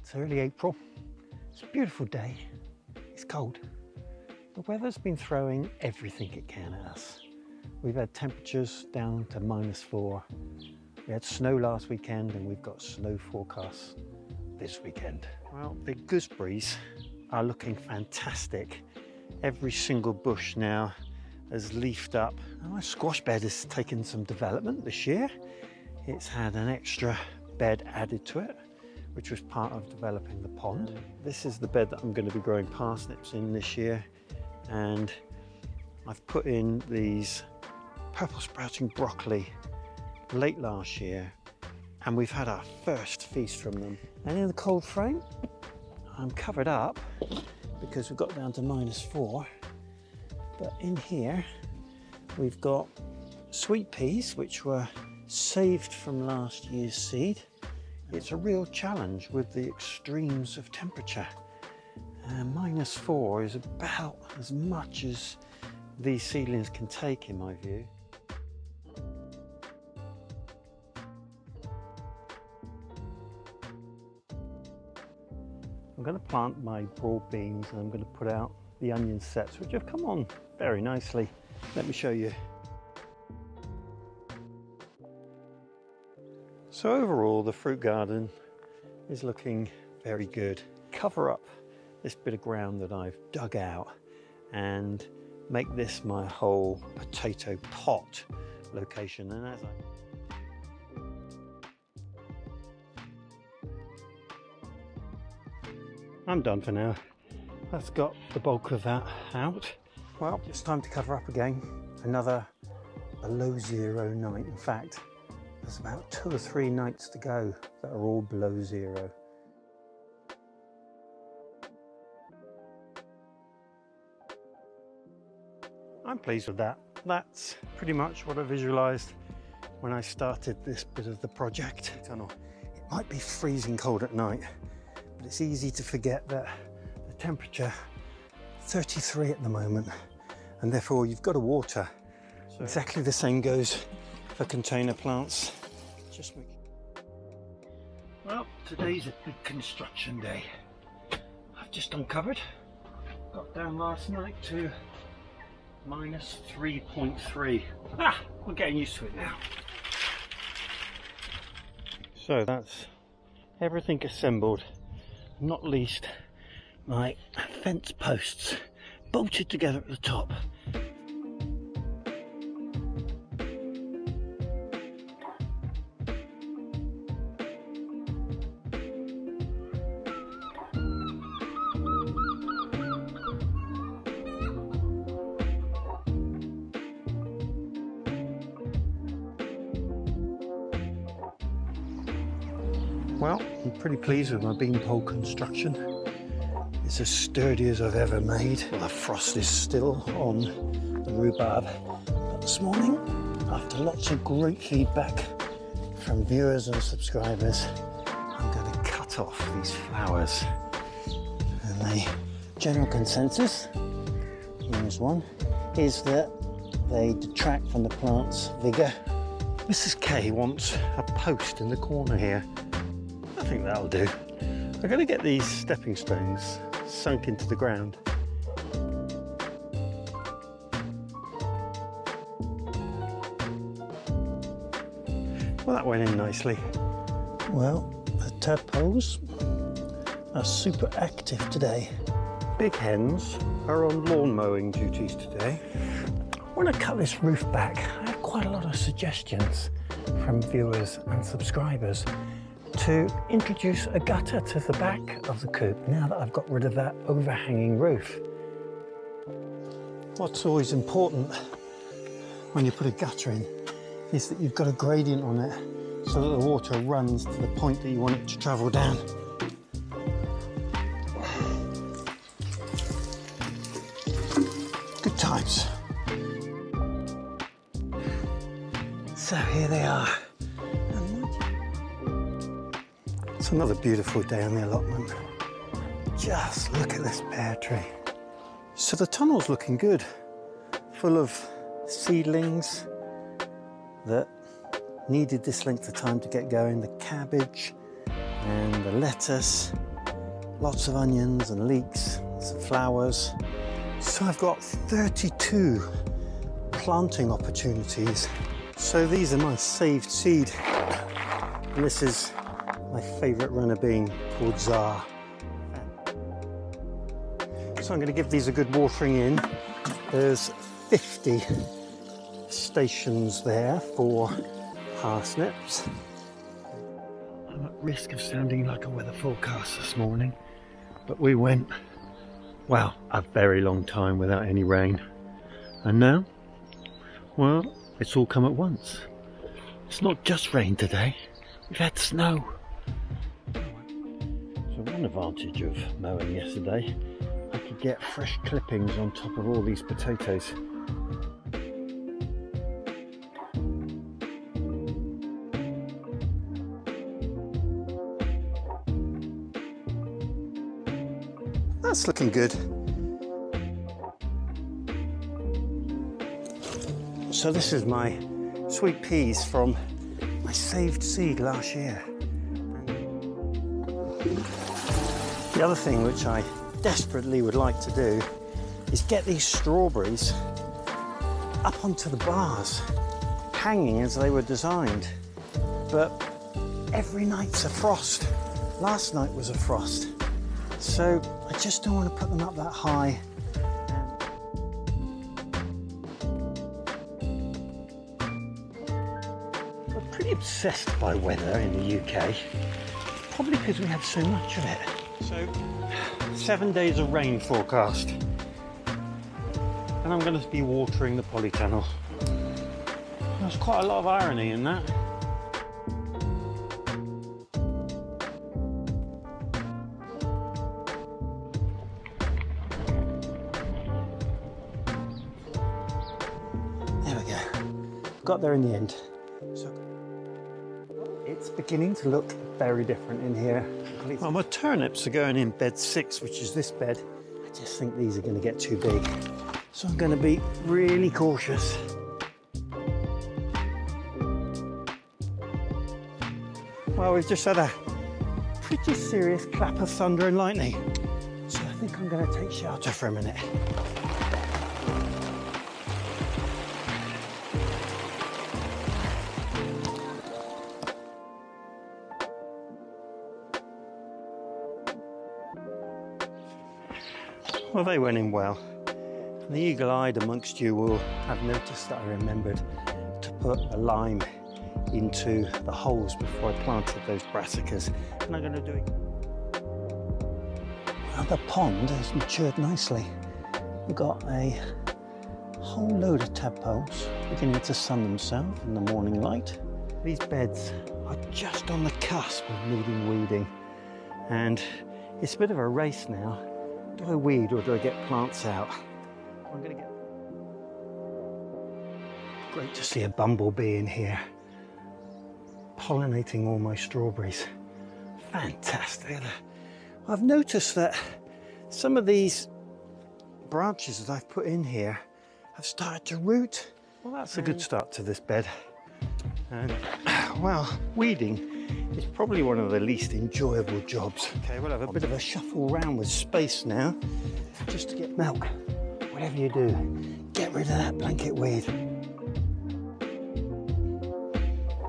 It's early April. It's a beautiful day. It's cold. The weather's been throwing everything it can at us. We've had temperatures down to -4. We had snow last weekend and we've got snow forecasts this weekend. Well, the gooseberries are looking fantastic. Every single bush now has leafed up. And my squash bed has taken some development this year. It's had an extra bed added to it, which was part of developing the pond. This is the bed that I'm going to be growing parsnips in this year, and I've put in these purple sprouting broccoli late last year, and we've had our first feast from them. And in the cold frame, I'm covered up because we've got down to -4, but in here we've got sweet peas which were saved from last year's seed. It's a real challenge with the extremes of temperature. -4 is about as much as these seedlings can take in my view. I'm going to plant my broad beans and I'm going to put out the onion sets, which have come on very nicely. Let me show you. So overall, the fruit garden is looking very good. Cover up this bit of ground that I've dug out and make this my whole potato pot location. And as I'm done for now. That's got the bulk of that out. Well, it's time to cover up again. Another below zero night. In fact, there's about 2 or 3 nights to go that are all below zero. I'm pleased with that. That's pretty much what I visualized when I started this bit of the project. Tunnel. It might be freezing cold at night, but it's easy to forget that the temperature 33 at the moment, and therefore you've got to water. So exactly the same goes for container plants. Just make... Well, today's a big construction day. I've just uncovered, got down last night to -3.3. We're getting used to it now. So that's everything assembled, not least my fence posts bolted together at the top. Well, I'm pretty pleased with my beanpole construction. It's as sturdy as I've ever made. Well, the frost is still on the rhubarb. But this morning, after lots of great feedback from viewers and subscribers, I'm going to cut off these flowers. And the general consensus, here's one, is that they detract from the plant's vigour. Mrs. K wants a post in the corner here. I think that'll do. I'm going to get these stepping stones sunk into the ground. Well, that went in nicely. Well, the tadpoles are super active today. Big hens are on lawn mowing duties today. When I cut this roof back, I had quite a lot of suggestions from viewers and subscribers to introduce a gutter to the back of the coop now that I've got rid of that overhanging roof. What's always important when you put a gutter in is that you've got a gradient on it so that the water runs to the point that you want it to travel down. Good times. So here they are. It's another beautiful day on the allotment. Just look at this pear tree. So the tunnel's looking good, full of seedlings that needed this length of time to get going. The cabbage and the lettuce lots of onions and leeks, some flowers. So I've got 32 planting opportunities. So these are my saved seed. And this is my favourite runner bean called Czar. So I'm going to give these a good watering in. There's 50 stations there for parsnips. I'm at risk of sounding like a weather forecast this morning, but we went, well, a very long time without any rain. And now, well, it's all come at once. It's not just rain today, we've had snow. So one advantage of mowing yesterday, I could get fresh clippings on top of all these potatoes. That's looking good. So this is my sweet peas from my saved seed last year. The other thing which I desperately would like to do is get these strawberries up onto the bars, hanging as they were designed. But every night's a frost. Last night was a frost. So I just don't want to put them up that high. We're pretty obsessed by weather in the UK, probably because we have so much of it. So 7 days of rain forecast, and I'm going to be watering the polytunnel. There's quite a lot of irony in that. There we go. Got there in the end. So it's beginning to look very different in here. Well, my turnips are going in bed 6, which is this bed. I just think these are going to get too big. So I'm going to be really cautious. Well, we've just had a pretty serious clap of thunder and lightning. So I think I'm going to take shelter for a minute. Well, they went in well. And the eagle-eyed amongst you will have noticed that I remembered to put a lime into the holes before I planted those brassicas, and I'm going to do it. Well, the pond has matured nicely. We've got a whole load of tadpoles beginning to sun themselves in the morning light. These beds are just on the cusp of needing weeding, and it's a bit of a race now. Do I weed or do I get plants out? I'm going to get... Great to see a bumblebee in here, pollinating all my strawberries. Fantastic. I've noticed that some of these branches that I've put in here have started to root. Well, that's a good start to this bed. And, well, weeding is probably one of the least enjoyable jobs. Okay, we'll have a bit of a shuffle around with space now, just to get milk. Whatever you do, get rid of that blanket weed.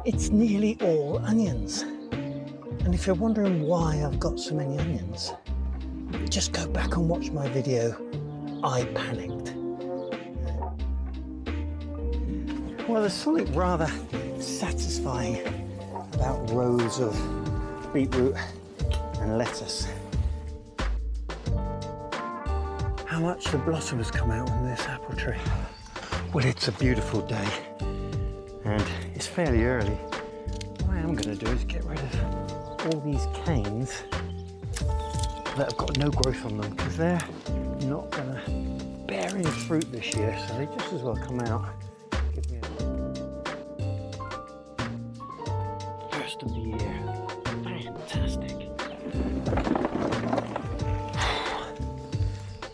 It's nearly all onions. And if you're wondering why I've got so many onions, just go back and watch my video, I Panicked. Well, there's something rather satisfying about rows of beetroot and lettuce. How much the blossom has come out on this apple tree. Well, it's a beautiful day and it's fairly early. What I am going to do is get rid of all these canes that have got no growth on them, because they're not going to bear any fruit this year, so they just as well come out. Give me a first of the year. Fantastic.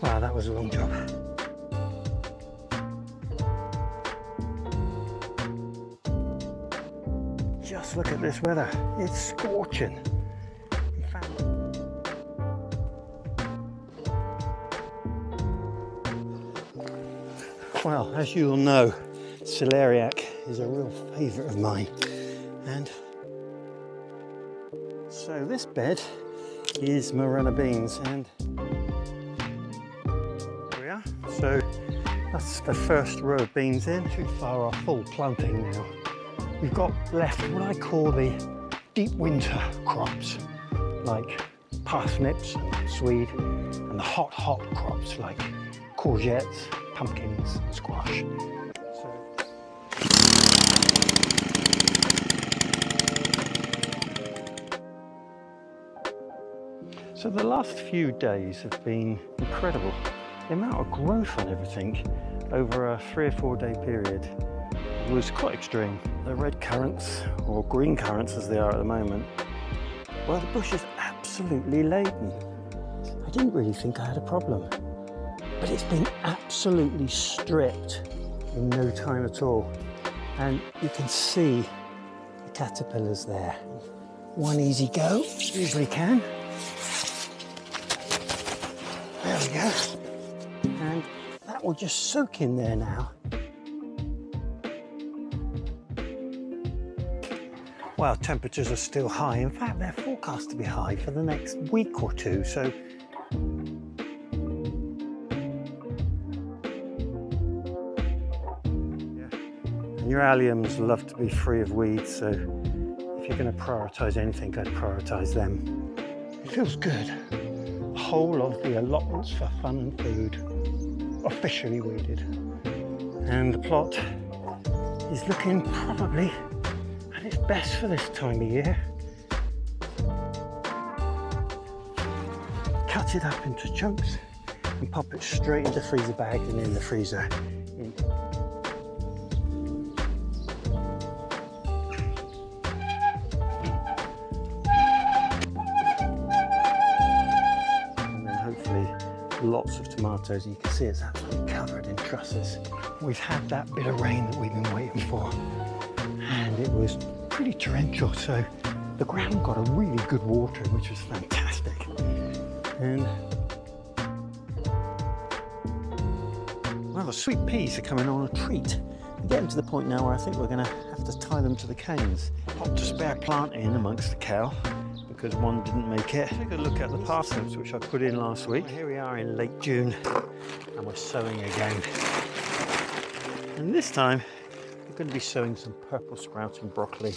Wow, that was a long job. Just look at this weather. It's scorching. In fact, Well, as you'll know, celeriac is a real favourite of mine. And so this bed is morella beans, and there we are. So that's the first row of beans in. Too far off full planting now. We've got left what I call the deep winter crops, like parsnips and swede, and the hot crops like courgettes, pumpkins and squash. So the last few days have been incredible. The amount of growth on everything over a 3 or 4 day period was quite extreme. The red currants, or green currants as they are at the moment, well, the bush is absolutely laden. I didn't really think I had a problem, but it's been absolutely stripped in no time at all. And you can see the caterpillars there. One easy go, usually can. There we go. And that will just soak in there now. Well, temperatures are still high. In fact, they're forecast to be high for the next week or two. So and your alliums love to be free of weeds. So if you're going to prioritise anything, I'd prioritise them. It feels good. The whole of the allotments for fun and food officially weeded. And the plot is looking probably it's best for this time of year. Cut it up into chunks and pop it straight into freezer bags and in the freezer. And then hopefully lots of tomatoes. You can see it's absolutely covered in trusses. We've had that bit of rain that we've been waiting for, and it was pretty torrential, so the ground got a really good water, which was fantastic. And well, the sweet peas are coming on a treat. We're getting to the point now where I think we're going to have to tie them to the canes. Popped a spare plant in amongst the cow because one didn't make it. Take a look at the parsnips which I put in last week. Here we are in late June and we're sowing again. And this time we're going to be sowing some purple sprouting broccoli.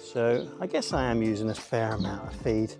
So I guess I am using a fair amount of feed.